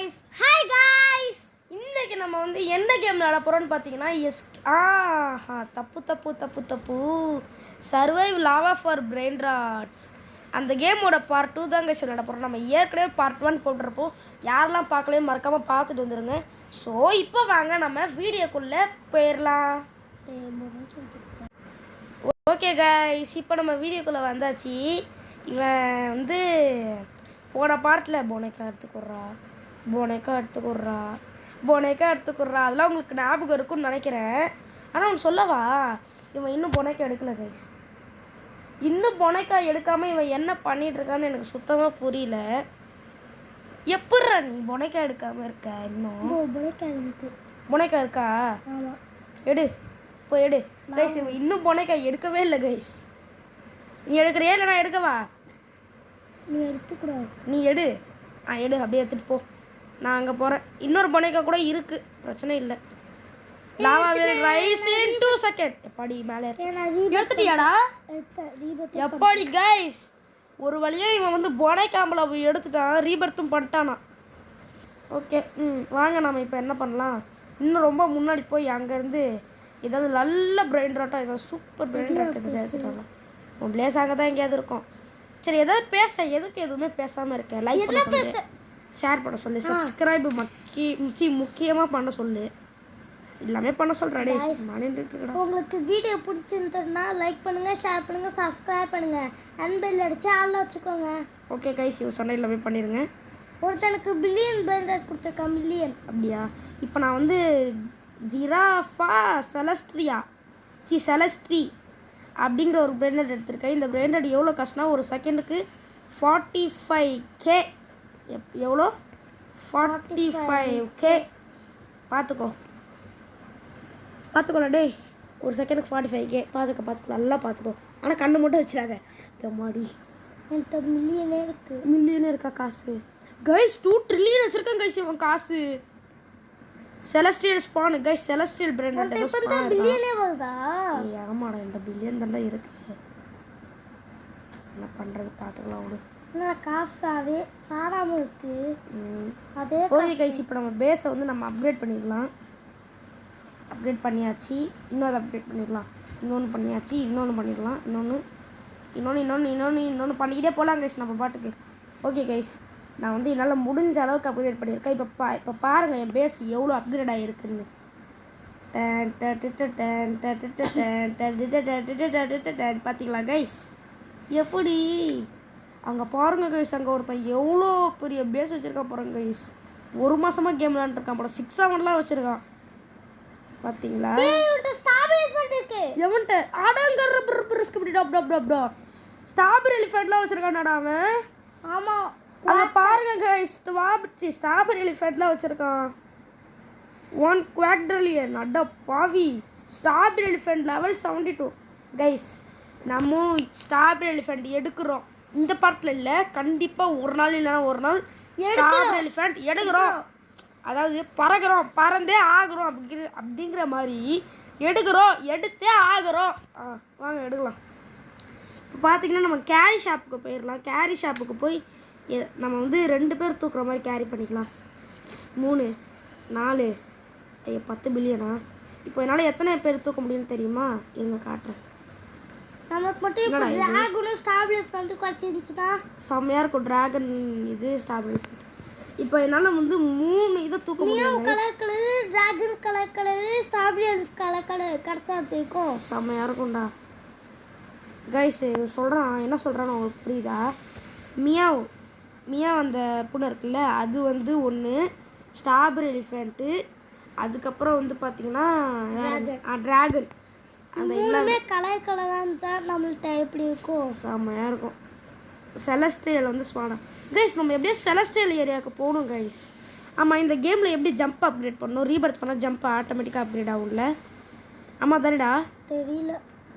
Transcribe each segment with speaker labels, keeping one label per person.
Speaker 1: guys. Hi guys. இன்னைக்கு நம்ம வந்து என்ன கேம் விளையாட போறோம்னு பாத்தீங்கன்னா தப்பு survive lava for brain rots அந்த கேமோட பார்ட் 2 தான் guys விளையாட போறோம். நம்ம ஏற்கனவே பார்ட் 1 போட்டுறப்போ யாரெல்லாம் பார்க்கலையோ மறக்காம பார்த்துட்டு வந்துருங்க. ஸோ இப்போ வாங்க நம்ம வீடியோக்குள்ள போயிடலாம். ஓகே கைஸ், இப்போ நம்ம வீடியோக்குள்ளே வந்தாச்சு. இவன் வந்து போன பார்ட்டில் போனைக்கா எடுத்துக்கிறா அதெல்லாம் உங்களுக்கு ஞாபகம் இருக்குன்னு நினைக்கிறேன். ஆனால் அவன் சொல்லவா, இவன் இன்னும் பொனைக்கா எடுக்கல கைஸ். இன்னும் பொனைக்கா எடுக்காமல் இவன் என்ன பண்ணிட்டு இருக்கான்னு எனக்கு சுத்தமாக புரியல. எப்பட்றா நீ பொனைக்கா எடுக்காமல் இருக்க? இன்னும் பொனைக்கா இருக்கா? எடு போய் எடு கைஸ். இவன் இன்னும் பொனைக்கா எடுக்கவே இல்லை கைஸ். நீ எடுக்கிறியா இல்லை நான் எடுக்கவா?
Speaker 2: நீ எடுத்துக்கூடாது.
Speaker 1: நீ எடு. எடு, அப்படியே எடுத்துகிட்டு போ. நான் அங்கே போகிறேன். இன்னொரு பொனைக்கா கூட இருக்குது, பிரச்சனை இல்லை. Lava will rise in 2 seconds. எப்பாடி மேலே எடுத்துட்டியாடா? எப்பாடி கைஸ், ஒரு வழியாக இவன் வந்து பொனைக்காம்பல எடுத்துட்டான், ரீபர்த்தும் பண்ணிட்டானா. ஓகே, வாங்க நம்ம இப்போ என்ன பண்ணலாம், இன்னும் ரொம்ப முன்னாடி போய் அங்கேருந்து ஏதாவது நல்ல பிரெயின் ராட்டா, ஏதாவது சூப்பர் பிரெயின் ராட் எதாவது எடுத்துட்டாங்களா. உன் பிளேஸ் அங்கே தான் எங்கேயாவது இருக்கும். சரி, ஏதாவது பேச, எதுக்கு எதுவுமே பேசாமல் இருக்க? லைக் பண்ண சொல்லு, ஷேர் பண்ண சொல்லு, சப்ஸ்கிரைபு முக்கியமாக பண்ண சொல்லு, எல்லாமே பண்ண சொல்கிறேன்.
Speaker 2: உங்களுக்கு வீடியோ பிடிச்சிருந்ததுன்னா லைக் பண்ணுங்கள், ஷேர் பண்ணுங்கள், சப்ஸ்கிரைப் பண்ணுங்கள், அண்ட் பெல் அடிச்சு ஆள்ல வச்சுக்கோங்க.
Speaker 1: ஓகே கைஸ், இவன் சொன்ன எல்லாமே பண்ணிடுங்க.
Speaker 2: ஒருத்தனுக்கு பில்லியன் பிரெயின் ராட் கொடுத்துருக்கான். மில்லியன்
Speaker 1: அப்படியா? இப்போ நான் வந்து ஜிராஃபா செலஸ்ட்ரி அப்படிங்கிற ஒரு பிரெயின் எடுத்திருக்கேன். இந்த பிரெயின் எவ்வளோ கஷ்டம்னா, ஒரு செகண்டுக்கு 45K. எவ்வளோ? 45K. பார்த்துக்கோடா டே, ஒரு செகண்டுக்கு 45K. பார்த்துக்கோ, நல்லா பார்த்துக்கோ. ஆனால் கண்ணு மட்டும் வச்சிடாத. எம்மாடி,
Speaker 2: என்கிட்ட
Speaker 1: மில்லியனே இருக்கா காசு கைஸ்? 2 ட்ரில்லியன் வச்சிருக்கேன் கைஸ் இவன் காசு. Celestial spawn guys, celestial brain
Speaker 2: பில்லியனே வருதா?
Speaker 1: ஆமாடா, இந்த பில்லியன் தானே இருக்கு. என்ன பண்ணுறது, பார்த்துக்கலாம் விடு.
Speaker 2: காசாவே சாராமல் இருக்கு. அதே
Speaker 1: ஓகே கைஸ், இப்போ நம்ம பேஸை வந்து நம்ம அப்கிரேட் பண்ணிடலாம். அப்கிரேட் பண்ணியாச்சு, இன்னொரு அப்கிரேட் பண்ணிடலாம். இன்னொன்று பண்ணியாச்சு, இன்னொன்று பண்ணிடலாம். இன்னொன்று பண்ணிக்கிட்டே போகலாம் கைஸ் நம்ம பாட்டுக்கு. ஓகே கைஸ், நான் வந்து என்னால் முடிஞ்ச அளவுக்கு அப்கிரேட் பண்ணியிருக்கேன். இப்போ பாருங்கள் என் பேஸ் எவ்வளோ அப்கிரேட் ஆகிருக்குன்னு. பார்த்தீங்களா கைஸ்? எப்படி அங்கே பாருங்கள் கைஸ், அங்கே ஒருத்தன் எவ்வளோ பெரிய பேஸ் வச்சுருக்கான் பாருங்க கைஸ். ஒரு மாதமாக கேம் விளாண்டுருக்கான் போல, 6 7 வச்சுருக்கான். பார்த்தீங்களா? எவன்ட்ட ஸ்ட்ராபெரி எலிஃபெண்ட்லாம் வச்சுருக்கான்டா அவன்.
Speaker 2: ஆமாம்,
Speaker 1: அதை பாருங்க கைஸ், ஸ்ட்ராபெரி எலிஃபெண்ட்லாம் வச்சுருக்கான். 1 குவாட்ரில்லியன். அட பாவி, ஸ்ட்ராபெரி எலிஃபெண்ட் லெவல் 72 கைஸ். நம்ம ஸ்ட்ராபெரி எலிஃபெண்ட் எடுக்கிறோம். இந்த பார்ட்டில் இல்லை, கண்டிப்பாக ஒரு நாள் இல்லைன்னா ஒரு நாள் ஸ்ட்ராபெரி எலிஃபெண்ட் எடுக்கிறோம். அதாவது பறந்தே ஆகிறோம் அப்படிங்கிற மாதிரி எடுத்தே ஆகிறோம். வாங்க எடுக்கலாம். இப்போ பார்த்தீங்கன்னா நம்ம கேரி ஷாப்புக்கு போயிடலாம். கேரி ஷாப்புக்கு போய் நம்ம வந்து 2 பேர் தூக்குற மாதிரி கேரி பண்ணிக்கலாம். 3 4 10 பில்லியனா? இப்போ என்னால் எத்தனை பேர் தூக்க முடியும்னு தெரியுமா? எங்க காட்டுறேன்.
Speaker 2: நமக்கு மட்டும் இப்போ டிராகனும் ஸ்ட்ராபெரி எலிஃபெண்ட் குறைச்சிருந்துச்சுன்னா செம்மையாக
Speaker 1: இருக்கும். டிராகன் இது ஸ்ட்ராபெரி எலிஃபெண்ட். இப்போ என்னால் வந்து 3 இதை தூக்க முடியும்.
Speaker 2: Colour dragon colour strawberry colour கிடச்சா இருக்கும்.
Speaker 1: செம்மையாக இருக்கும்டா கைஸ். சொல்கிறான், என்ன சொல்கிறான்னு உங்களுக்கு புரியுதா? மியாவ் அந்த பூனை இருக்குல்ல, அது வந்து 1 ஸ்ட்ராபெரி எலிஃபெண்ட்டு. அதுக்கப்புறம் வந்து பார்த்தீங்கன்னா டிராகன்.
Speaker 2: அந்த எல்லாமே கலராக இருந்தால் நம்மள்கிட்ட எப்படி இருக்கும்?
Speaker 1: செம்மையாக இருக்கும். செலஸ்ட்ரியல் வந்து ஸ்பானா கைஸ். நம்ம எப்படியே செலஸ்ட்ரியல் ஏரியாவுக்கு போகணும் கைஸ். ஆமாம், இந்த கேமில் எப்படி ஜம்ப் அப்கிரேட் பண்ணணும்? ரீபர்த் பண்ணால் ஜம்ப் ஆட்டோமேட்டிக்காக அப்கிரேட் ஆகும்ல? ஆமாம் தானேடா?
Speaker 2: தெரியல.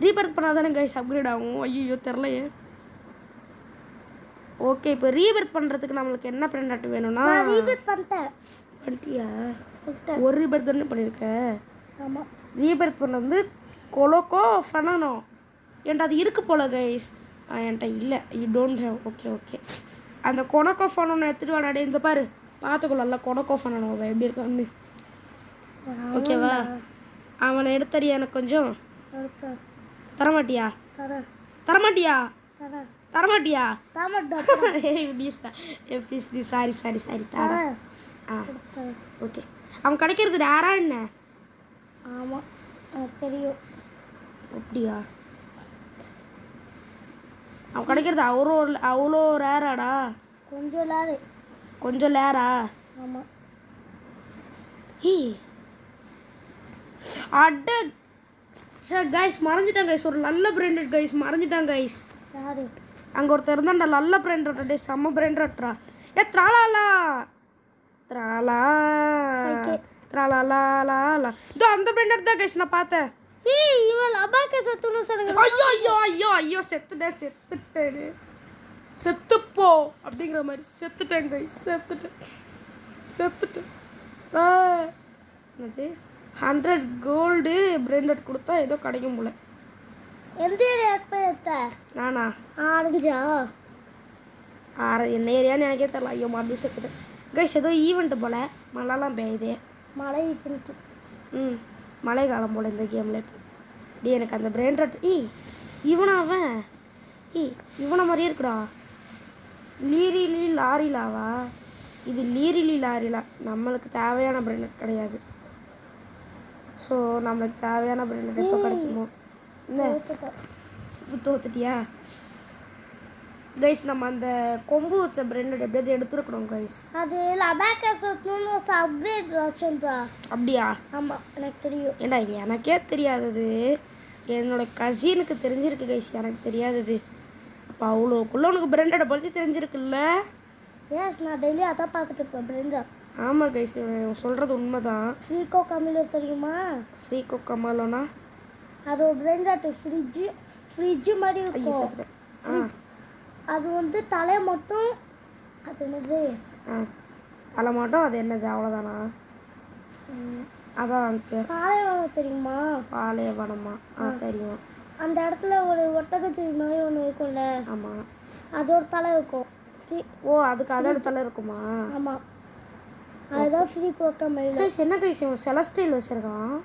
Speaker 1: ரீபர்த் பண்ணால் தானே கைஸ் அப்கிரேட் ஆகும். ஐயோ தெரிலையே. ஓகே, இப்போ ரீபர்த் பண்ணுறதுக்கு நம்மளுக்கு என்ன பிரெண்ட் வேணும்னா,
Speaker 2: ரீபர்த் பண்ணிட்டியா?
Speaker 1: ஒரு ரீபர்த் தானே பண்ணியிருக்க?
Speaker 2: ஆமாம்,
Speaker 1: ரீபர்த் பண்ண வந்து கொலோக்கோ பண்ணணும். என்கிட்ட அது இருக்குது போல கைஸ். என்கிட்ட இல்லை. You don't have. ஓகே அந்த கொனக்கோ ஃபோன் ஒன்று எடுத்துகிட்டு வாடாடே. இந்த பாரு, பார்த்துக்கொள்ள கொடக்கோ பண்ணணும் எப்படி இருக்கான்னு. ஓகேவா? அவனை எடுத்தறியா எனக்கு கொஞ்சம்? தரமாட்டியா? தரமாட்டியா? தரமாட்டியா? ப்ளீஸ் சாரி தாரா. ஆ ஓகே. அவன் கிடைக்கிறது ரேரா என்ன?
Speaker 2: ஆமாம் தெரியும்.
Speaker 1: அப்படியா? அவன் கிடைக்கிறது அவ்வளோ ரேராடா? கொஞ்சம் லேரா?
Speaker 2: ஆமாம்.
Speaker 1: அட கைஸ் மறைஞ்சிட்டான் கைஸ். ஒரு நல்ல பிராண்டட் கைஸ் மறைஞ்சிட்டான் கைஸ்.
Speaker 2: யாரு?
Speaker 1: அங்கே ஒருத்தர் இருந்தான்டா நல்ல பிராண்டட் டே செம்ம பிராண்டட்ரா. ஏ த்ராலாலா இதோ அந்த பிராண்டட் தான் கைஸ் நான் பார்த்தேன்.
Speaker 2: இவன் அபாக்கஸ் செத்துன்னு சொன்னாங்க.
Speaker 1: ஐயோ செத்துட்டேன் செத்துப்போ அப்படிங்கிற மாதிரி செத்துட்டேன் கைஸ். செத்துட்டேன். என்னது 100 கோல்டு பிராண்டட் கொடுத்தா ஏதோ கிடைக்கும் போல.
Speaker 2: எந்த ஏரியாவுக்கு போய் எடுத்த?
Speaker 1: நானா?
Speaker 2: ஆரஞ்சா?
Speaker 1: என்ன ஏரியான்னு எனக்கே தெரியல. ஐயோ மறுபடியும் செத்துட்டேன் கைஸ். ஏதோ ஈவெண்ட் போல் மழைலாம் பெய்யுது.
Speaker 2: மழை ஈவெண்ட்டு.
Speaker 1: மழை காலம் போல் இந்த கேமில் இப்போ. எனக்கு அந்த பிராண்டட் இவனை மாதிரியே இருக்குடா. லாரிலாவா? இது லாரிலா. நம்மளுக்கு தேவையான பிராண்டட் கிடையாது. ஸோ நம்மளுக்கு தேவையான பிராண்டட் எப்போ கிடைக்குமோ. என்ன தோத்துட்டியா கைஸ்? நம்ம அந்த கொம்பு வச்ச பிராண்டட் எப்படியாவது எடுத்துருக்கணும் கைஸ்.
Speaker 2: அது லபாக்கஸ் அப்கிரேட் ஆச்சுன்றா.
Speaker 1: அப்படியா?
Speaker 2: ஆமாம் எனக்கு தெரியும்.
Speaker 1: ஏண்டா எனக்கே தெரியாதது என்னோட கசினுக்கு தெரிஞ்சிருக்கு கைஸ். எனக்கு தெரியாதது. அப்போ அவ்வளோக்குள்ளே உனக்கு பிராண்டடை பற்றி தெரிஞ்சிருக்குல்ல?
Speaker 2: ஏஸ் நான் டெய்லி அதான் பார்த்துட்டு இருப்பேன் பிராண்டட்.
Speaker 1: ஆமாம் கைஸ் சொல்கிறது உண்மை தான்.
Speaker 2: ஃப்ரீகோ கமிலோ தெரியுமா?
Speaker 1: ஃப்ரீகோ கமலோனா
Speaker 2: அது ஒரு பிராண்டட் ஃப்ரிட்ஜு மாதிரி இருக்கும். அது வந்து தலை மட்டும். அது என்னது?
Speaker 1: தலை மட்டும். அது என்னது? அவ்வளோதானா? அதான்
Speaker 2: பாலைவனம் தெரியுமா?
Speaker 1: பாலைவனமா? தெரியும்.
Speaker 2: அந்த இடத்துல ஒரு ஒட்டகச்சிவி மாதிரி ஒன்று இருக்கும்ல?
Speaker 1: ஆமாம்.
Speaker 2: அதோட தலை இருக்கும்.
Speaker 1: அதுக்கு அதோட தலை இருக்குமா?
Speaker 2: ஆமாம். அதுதான் ஃப்ரீகோ கமிலோ.
Speaker 1: கைஸ் என்ன கைஸ் செலஸ்டைல் வச்சுருக்கான்.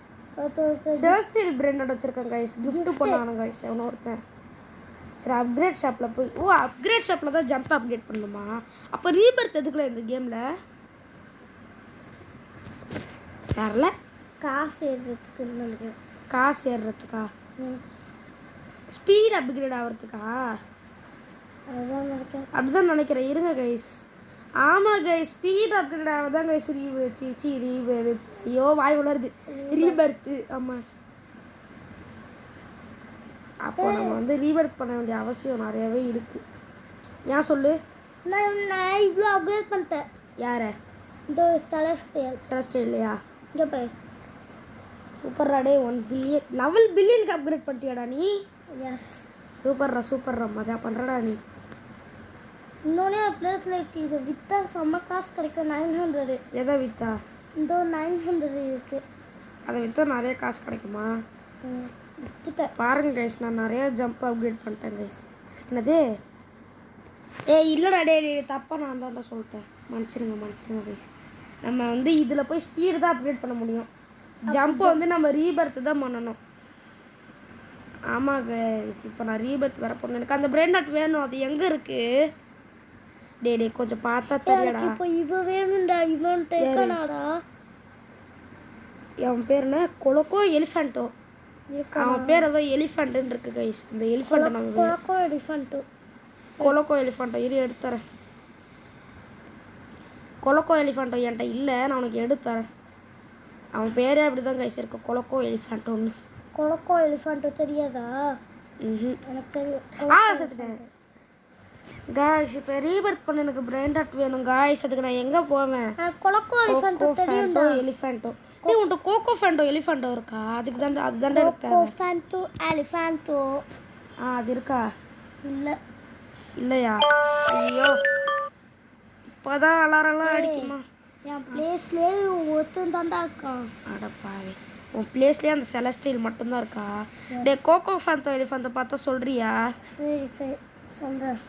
Speaker 1: செலஸ்டைல் பிராண்டட் வச்சுருக்கான் கைஸ். கிஃப்ட் பண்ணானு கைஸ் அவனை ஒருத்தன். சரி அப்கிரேட் ஷாப்பில் போய் அப்கிரேட் ஷாப்பில் தான் ஜம்ப் அப்கிரேட் பண்ணணுமா? அப்போ ரீபர்த் எதுக்குள்ள இந்த கேமில்? தெரில.
Speaker 2: காசு ஏறுறதுக்கு.
Speaker 1: காசு ஏறுறதுக்கா? Speed upgrade ஆகிறதுக்கா? அப்படிதான் நினைக்கிறேன். இருங்க கைஸ். ஆமாம் கைஸ் ஸ்பீட் அப்கிரேட் ஆகதான் கைஸ் ஐயோ வாய் உணருது. ரீபர்த்து. ஆமாம். அப்போ நம்ம வந்து ரீபர்த் பண்ண வேண்டிய அவசியம் நிறையவே இருக்கு. ஏன் சொல்லு?
Speaker 2: நான் இவ்வளோ அப்கிரேட் பண்ணிட்டேன்.
Speaker 1: யாரை?
Speaker 2: இந்த செலஸ்டைல்லையா? இங்கே போய்
Speaker 1: சூப்பர்ரா டே. 1 பில்லியன் லெவல் பில்லியனுக்கு அப்கிரேட் பண்ணிட்டியாடா நீ?
Speaker 2: எஸ்.
Speaker 1: சூப்பர்ரா மஜா பண்ணுறடா நீ.
Speaker 2: இன்னொன்னே ப்ளஸ் லைக் இது விற்றா செம்ம காசு கிடைக்கும். 900.
Speaker 1: எதை விற்றா?
Speaker 2: இந்த 900 இருக்குது.
Speaker 1: அதை விற்றா நிறைய காசு கிடைக்குமா?
Speaker 2: விற்றுட்டேன்.
Speaker 1: பாருங்க கைஸ் நான் நிறையா ஜம்ப் அப்கிரேட் பண்ணிட்டேன் கைஸ். என்னது? இல்லைடா டே தப்பாக நான் தான் சொல்லிட்டேன். மன்னிச்சிருங்க கைஸ். நம்ம வந்து இதில் போய் ஸ்பீடு தான் அப்கிரேட் பண்ண முடியும். ஜம்ப்பை வந்து நம்ம ரீபர்த்து தான் பண்ணணும். ஆமாம் கைஸ் இப்போ நான் ரீபர்த் வர போகணும். எனக்கு அந்த பிராண்டட் வேணும். அது எங்கே இருக்குது? டே கொஞ்சம் பார்த்தா தெரியடா.
Speaker 2: இப்போ இவன் வேணும்டா. இவன் டேக்கனாடா.
Speaker 1: அவன் பேர் என்ன? கொலக்கோ எலிஃபென்ட்டோ. அவன் பேர் ஏதோ எலிஃபென்ட்டுன்னு இருக்கு கைஸ். இந்த எலிஃபெண்ட்டை நம்ம கொலக்கோ எலிஃபென்ட்டோ இரு எடுத்துறேன். கொலக்கோ எலிஃபென்ட்டோ என்கிட்ட இல்லை. நான் உனக்கு எடுத்துறேன். அவன் பேரே அப்படி தான் கைஸ் இருக்கு. கொலக்கோ எலிஃபென்ட்டோன்னு.
Speaker 2: கொலக்கோ எலிஃபென்ட்டோ தெரியாதா? எனக்கு தெரியும்.
Speaker 1: செத்துட்டேன் காய்ஸ். இப்போ ரீபர்த் பண்ண எனக்கு பிராண்டட் வேணும் காய்ஸ். அதுக்கு நான் எங்கே போவேன்?
Speaker 2: கொலக்கோ எலிஃபென்ட்டோ தெரியும்டா.
Speaker 1: எலிஃபென்ட்டோ உன்ட்ட கோகோ ஃபேண்டோ எலிஃபென்ட்டோ இருக்கா? அதுக்கு தான் அதுதான்டா எடுத்தேன்.
Speaker 2: கோகோ ஃபேண்டோ எலிஃபென்ட்டோ
Speaker 1: அது இருக்கா?
Speaker 2: இல்லையா?
Speaker 1: ஐயோ இப்போதான் அலாரம்லாம் அடிக்குமா?
Speaker 2: என் பிளேஸ்லேயே ஒருத்தன் தாண்டா இருக்கான்.
Speaker 1: அடப்பாவே உன் பிளேஸ்லேயே அந்த செலஸ்டைல் மட்டும்தான் இருக்கா? டே கோகோ ஃபேண்டோ எலிஃபென்ட்டோ பார்த்தா சொல்கிறியா?
Speaker 2: சரி சொல்கிறேன்.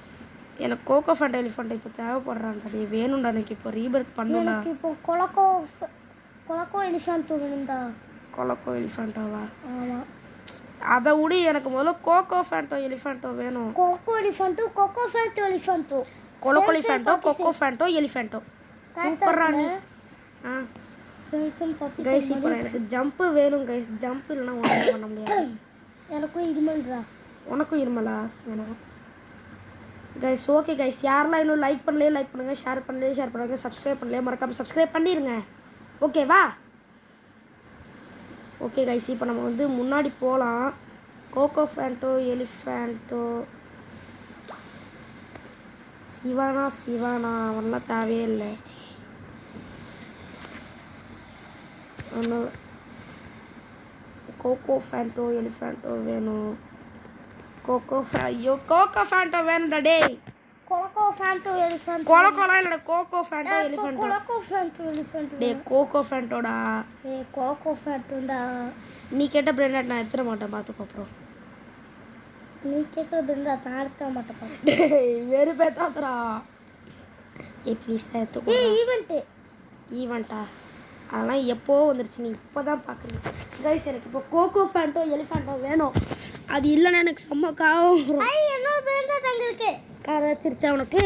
Speaker 1: எனக்கு கோகோ ஃபேண்டா எலிஃபண்ட் இப்போ தேவைப்படுறான்டா டே வேணும்டா எனக்கு இப்போ ரீபர்த் பண்ணுடா
Speaker 2: எனக்கு இப்போ கொலக்கோ எலிஃபண்ட் வேணும்டா.
Speaker 1: கொலக்கோ எலிஃபண்ட்டாவா
Speaker 2: ஆமா,
Speaker 1: அதை விட எனக்கு முதல்ல கோகோ ஃபேண்டோ எலிஃபண்ட்டோ வேணும்
Speaker 2: கொலக்கோ எலிஃபண்ட்டு
Speaker 1: கொலக்கோ எலிஃபண்ட்டோ கொக்கோ ஃபேண்டோ எலிஃபண்ட்டோ சூப்பர்ரா நீ ஆ கைஸ் இப்போ எனக்கு ஜம்ப்பு வேணும் கைஸ் ஜம்ப் இல்லைன்னா ஒன்றும் பண்ண முடியாது
Speaker 2: எனக்கும் இருமல்றா.
Speaker 1: உனக்கும் இருமலா எனக்கு கைஸ் ஓகே கைஸ் யாரெல்லாம் இன்னும் லைக் பண்ணலையே லைக் பண்ணுங்கள் ஷேர் பண்ணுங்கள் சப்ஸ்கிரைப் பண்ணலையே மறக்காமல் சப்ஸ்கிரைப் பண்ணிடுங்க ஓகேவா ஓகே கைஸ் இப்போ நம்ம வந்து முன்னாடி போகலாம் கோகோ ஃபேண்டோ எலிஃபேண்டோ சிவானா அவன்லாம் தேவையே இல்லை ஒன்றும் கோகோ ஃபேண்டோ எலிஃபேண்டோ வேணும் கோகோ ஃபேண்டோ வேணும்டா டேய்
Speaker 2: கொலக்கோ ஃபேண்டோ எலிஃபண்ட்.
Speaker 1: கொலக்கோலாம் இல்லைடா கோகோ ஃபேண்டோ எலிஃபேண்டோ
Speaker 2: கொலக்கோ ஃபேண்டோ எலிஃபண்ட்.
Speaker 1: டே கோகோ ஃபேண்டோடா
Speaker 2: கொலக்கோ ஃபேண்டோடா.
Speaker 1: நீ கேட்ட பிராண்டட் நான் எடுத்துட மாட்டேன் பார்த்துக்கோ அப்புறம்
Speaker 2: நீ கேட்குறதுன்றா நான் எடுத்த மாட்டேன்.
Speaker 1: வெறு பேத்தாத்தரா ப்ளீஸ் தான் எடுத்துக்கோ ஈவெண்ட்டா அதெல்லாம் எப்போ வந்துருச்சு நீ இப்போ தான் பார்க்குறீங்க கைஸ் எனக்கு இப்போ கோகோ ஃபேண்டோ எலிஃபேண்டோ வேணும் அது இல்லைன்னா எனக்கு செம்ம காவும்
Speaker 2: இருக்கு.
Speaker 1: கரைச்சிருச்சா உனக்கு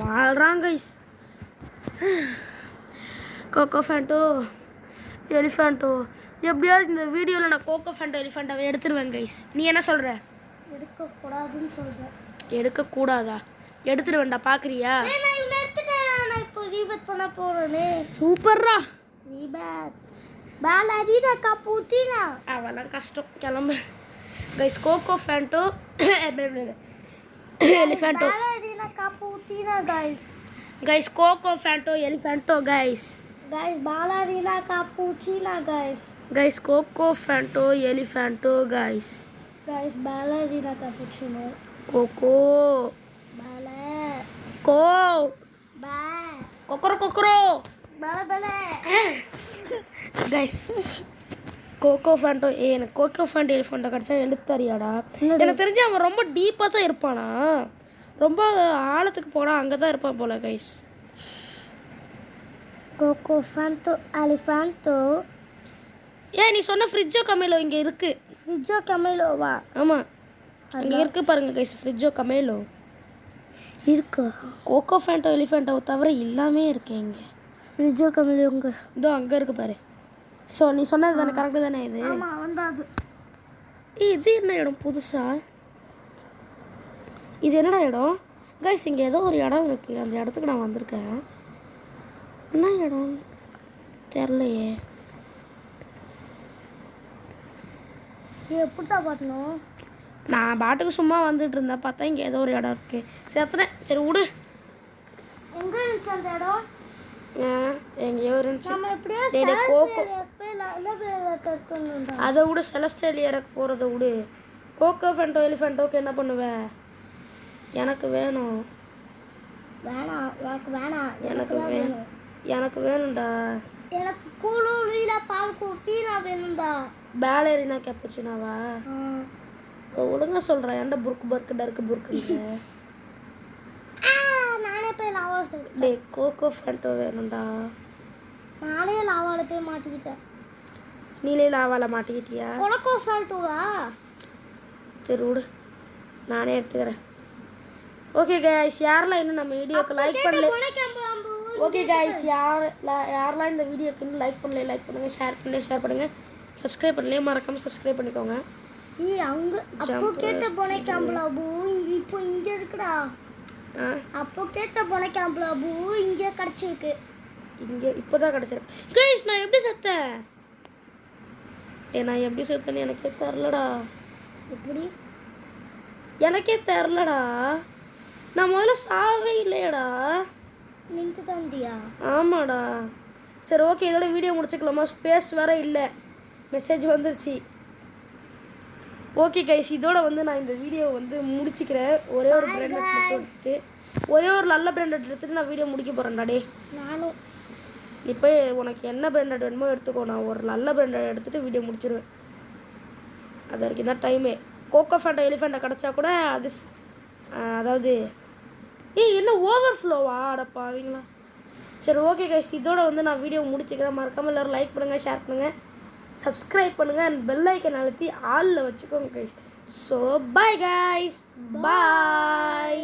Speaker 1: வாழ்றான் கைஸ் கோகோ ஃபேண்டோ எலிஃபேண்டோ எப்படியாவது இந்த வீடியோவில் நான் கோகோ ஃபேண்டோ எலிஃபேண்டாவை எடுத்துருவேன் கைஸ் நீ என்ன சொல்கிற
Speaker 2: எடுக்கக்கூடாதுன்னு சொல்கிறேன்.
Speaker 1: எடுக்கக்கூடாதா எடுத்துருவேன்டா பார்க்குறியா
Speaker 2: நான் இப்போ ரீபத் பண்ண போகிறேனே.
Speaker 1: சூப்பர்ரா
Speaker 2: ரீபத் பாலாதீனா காப்பூட்டினா
Speaker 1: அவெல்லாம் கஷ்டம் கிளம்பு கைஸ் கோகோ ஃபேண்டோ எலிஃபேண்டோ
Speaker 2: பாலாதீனா காப்பூட்டினா
Speaker 1: கைஸ் கோகோ ஃபேண்டோ எலிஃபேண்டோ கைஸ்
Speaker 2: பாலாதீனா காப்பூட்டினா
Speaker 1: கைஸ் கோகோ ஃபேண்டோ எலிஃபேண்டோ கைஸ்
Speaker 2: பாலாதீனா காப்பூச்சினோ
Speaker 1: கோகோ
Speaker 2: பாலா
Speaker 1: கோ
Speaker 2: பா
Speaker 1: கொக்கரோ
Speaker 2: பாலா
Speaker 1: கைஸ் கோகோ ஃபேண்டோ எனக்கு கோகோ ஃபேண்டோ எலிஃபேண்டோ கிடச்சா எழுத்தாரியாடா எனக்கு தெரிஞ்சு அவன் ரொம்ப டீப்பாக தான் இருப்பானா ரொம்ப ஆழத்துக்கு போனால் அங்கே தான் இருப்பான் போல கைஸ்
Speaker 2: கோகோ ஃபேண்டோ எலிஃபேண்டோ
Speaker 1: நீ சொன்ன ஃப்ரிட்ஜோ கமேலோ இங்கே இருக்கு
Speaker 2: ஃப்ரிட்ஜோ கமேலோவா
Speaker 1: ஆமாம் அங்கே இருக்கு பாருங்க கைஸ் ஃப்ரிட்ஜோ கமேலோ
Speaker 2: இருக்கா
Speaker 1: கோகோ ஃபேண்டோ எலிஃபேண்டோ தவிர எல்லாமே இருக்கு இங்கே
Speaker 2: ஃப்ரிட்ஜோ கமேலோங்க
Speaker 1: இதோ அங்கே இருக்கு பாரு ஸோ நீ சொன்னது தானே கரெக்டு தானே இது
Speaker 2: ஆமாம் வந்தாது.
Speaker 1: இது என்ன இடம் புதுசா இது என்னடா இடம் கைஸ் இங்கே ஏதோ ஒரு இடம் இருக்குது அந்த இடத்துக்கு நான் வந்திருக்கேன் என்ன இடம் தெரிலையே
Speaker 2: எப்படிட்டா பண்ணணும்
Speaker 1: நான் பாட்டுக்கு சும்மா வந்துட்டு இருந்தேன் பார்த்தா இங்கே ஏதோ ஒரு இடம் இருக்குது சேர்த்துனேன் சரி விடு
Speaker 2: எங்கே இருந்துச்சு அந்த இடம்?
Speaker 1: எங்கேயோ இருந்துச்சு
Speaker 2: நம்ம எப்படியோ
Speaker 1: கோகோ
Speaker 2: எடுத்துடணும்.
Speaker 1: அதை விடு செலஸ்டேலியருக்கு போகிறத விடு கோகோ ஃபேண்டோ எலிஃபேண்டோக்கு என்ன பண்ணுவேன் எனக்கு வேணும்
Speaker 2: வேணாம் எனக்கு வேணாம்
Speaker 1: எனக்கு வேணும்டா
Speaker 2: எனக்கு கூழுல பால் குட்டீனா வேணும்டா.
Speaker 1: பேலரினா கேப்பச்சினாவா ஒழுங்கா சொல்கிறேன் ஏன்டா புருக்கு டருக்கு புருக்குங்க
Speaker 2: நானே போய் லாவா
Speaker 1: டே கோகோ ஃபேண்டோ வேணும்டா
Speaker 2: நானே லாவால போய் மாட்டிக்கிட்டேன்.
Speaker 1: நீலே லாவால மாட்டிக்கிட்டியா
Speaker 2: கொலக்கோ ஃபேண்டோவா
Speaker 1: சரி விடு நானே எடுத்துக்கிறேன் ஓகே கைஸ் யாரெல்லாம் இன்னும் நம்ம வீடியோக்கு லைக் பண்ணல ஓகே கைஸ் யாரெல்லாம் இந்த வீடியோக்கு இன்னும் லைக் பண்ணுங்கள் ஷேர் பண்ணுங்கள் சப்ஸ்கிரைப் பண்ணலையே மறக்காமல் சப்ஸ்கிரைப் பண்ணிக்கோங்க
Speaker 2: அங்கே அப்போ கேட்ட போன கேம்புல பூ இப்போ இங்கே இருக்குடா அப்போ கேட்ட போன கேம்புல பூ இங்கே கிடச்சிருக்கு
Speaker 1: இங்கே இப்போ தான் கிடச்சிருக்கு கைஸ் நான் எப்படி செத்தேன் நான் எப்படி செத்தேன்னு எனக்கே தெரிலடா
Speaker 2: எப்படி
Speaker 1: எனக்கே தெரிலடா நான் முதல்ல சாவே இல்லையடா
Speaker 2: நின்று தந்தியா
Speaker 1: ஆமாடா சரி ஓகே இதோட வீடியோ முடிச்சுக்கலாமா ஸ்பேஸ் வேற இல்லை மெசேஜ் வந்துருச்சு ஓகே கைஸ் இதோட வந்து நான் இந்த வீடியோ வந்து முடிச்சுக்கிறேன் ஒரே ஒரு பிராண்டட் மட்டும் எடுத்துட்டு ஒரே ஒரு நல்ல பிராண்டட் எடுத்துட்டு நான் வீடியோ முடிக்க போகிறேன்டா டே
Speaker 2: நானும்
Speaker 1: இப்போ உனக்கு என்ன பிராண்டட் வேணுமோ எடுத்துக்கோ நான் ஒரு நல்ல பிராண்டட் எடுத்துகிட்டு வீடியோ முடிச்சிடுவேன் அது வரைக்கும் தான் டைமே கோகோ ஃபேண்டோ எலிஃபேண்டை கிடச்சா கூட அது அதாவது என்ன ஓவர்ஃப்ளோவா அடப்பாவீங்களா. சரி ஓகே கைஸ், இதோட வந்து நான் வீடியோ முடிச்சுக்கிறேன். மறக்காமல் எல்லோரும் லைக் பண்ணுங்கள், ஷேர் பண்ணுங்கள், சப்ஸ்கிரைப் பண்ணுங்கள், அண்ட் பெல் ஐக்கன் அழுத்தி ஆலில் வச்சுக்கோங்க கைஸ். ஸோ பை கைஸ், பாய்.